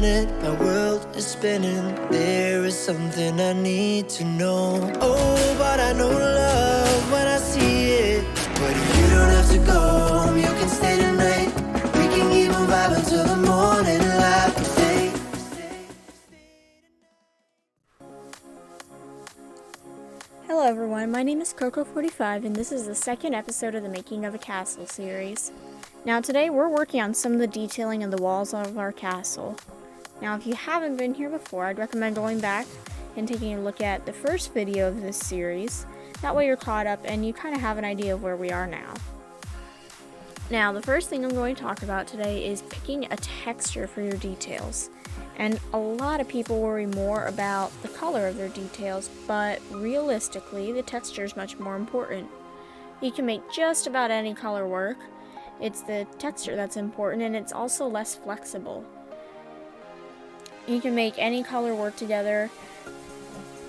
minute, my world is spinning. There is something I need to know. Oh, but I know love when I see it. But you don't have to go home, you can stay tonight. We can keep on vibing till the morning light. Hello everyone, my name is Coco45 and this is the second episode of the Making of a Castle series. Now today we're working on some of the detailing of the walls of our castle. Now if you haven't been here before, I'd recommend going back and taking a look at the first video of this series. That way you're caught up and you kind of have an idea of where we are now. Now the first thing I'm going to talk about today is picking a texture for your details. And a lot of people worry more about the color of their details, but realistically, the texture is much more important. You can make just about any color work. It's the texture that's important, and it's also less flexible. You can make any color work together,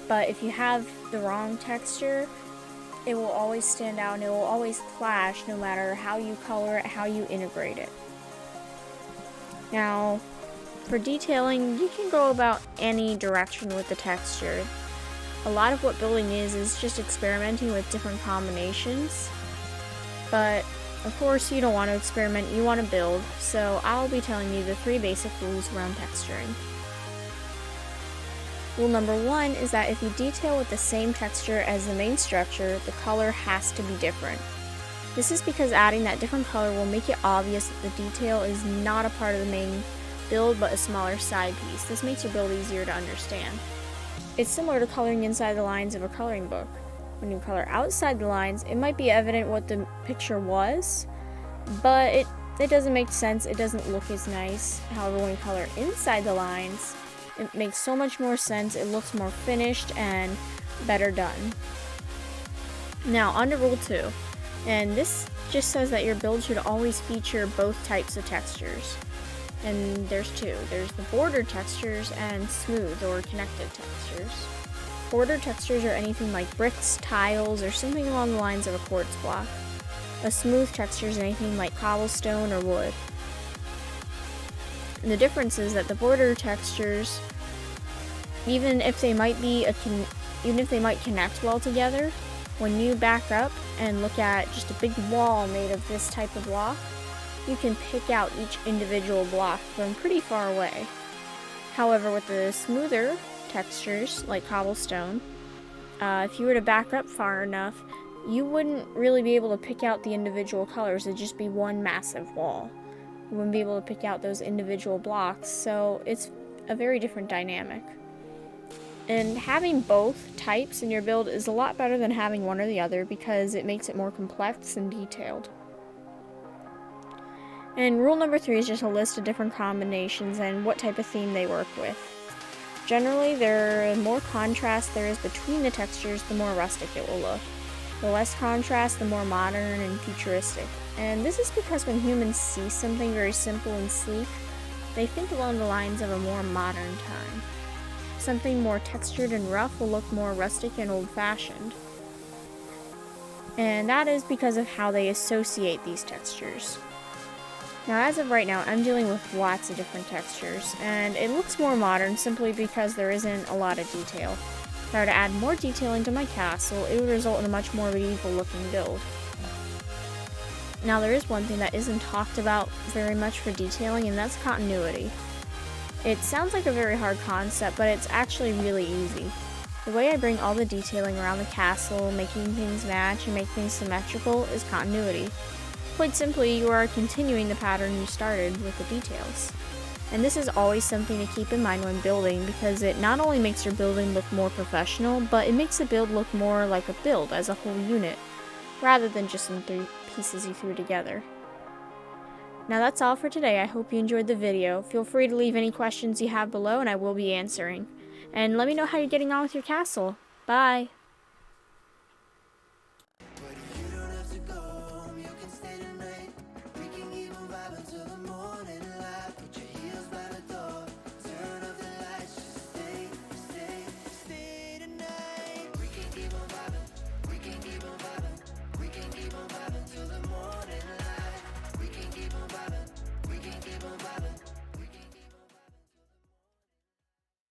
but if you have the wrong texture, it will always stand out and it will always clash no matter how you color it, how you integrate it. Now, for detailing, you can go about any direction with the texture. A lot of what building is just experimenting with different combinations. But, of course, you don't want to experiment, you want to build. So I'll be telling you the 3 basic rules around texturing. Rule number 1 is that if you detail with the same texture as the main structure, the color has to be different. This is because adding that different color will make it obvious that the detail is not a part of the main build but a smaller side piece. This makes your build easier to understand. It's similar to coloring inside the lines of a coloring book. When you color outside the lines, it might be evident what the picture was, but it doesn't make sense, it doesn't look as nice. However, when you color inside the lines, it makes so much more sense, it looks more finished and better done. Now, on to rule 2, and this just says that your build should always feature both types of textures. And there's 2. There's the border textures and smooth or connected textures. Border textures are anything like bricks, tiles, or something along the lines of a quartz block. A smooth texture is anything like cobblestone or wood. And the difference is that the border textures, even if they might connect well together, when you back up and look at just a big wall made of this type of block, you can pick out each individual block from pretty far away. However, with the smoother textures, like cobblestone, if you were to back up far enough, you wouldn't really be able to pick out the individual colors. It'd just be one massive wall. You wouldn't be able to pick out those individual blocks, so it's a very different dynamic. And having both types in your build is a lot better than having one or the other because it makes it more complex and detailed. And rule number 3 is just a list of different combinations and what type of theme they work with. Generally, the more contrast there is between the textures, the more rustic it will look. The less contrast, the more modern and futuristic. And this is because when humans see something very simple and sleek, they think along the lines of a more modern time. Something more textured and rough will look more rustic and old-fashioned. And that is because of how they associate these textures. Now, as of right now, I'm dealing with lots of different textures, and it looks more modern simply because there isn't a lot of detail. If I were to add more detailing to my castle, it would result in a much more medieval looking build. Now, there is one thing that isn't talked about very much for detailing, and that's continuity. It sounds like a very hard concept, but it's actually really easy. The way I bring all the detailing around the castle, making things match and make things symmetrical, is continuity. Quite simply, you are continuing the pattern you started with the details. And this is always something to keep in mind when building because it not only makes your building look more professional, but it makes the build look more like a build as a whole unit, rather than just some 3 pieces you threw together. Now that's all for today. I hope you enjoyed the video. Feel free to leave any questions you have below and I will be answering. And let me know how you're getting on with your castle. Bye!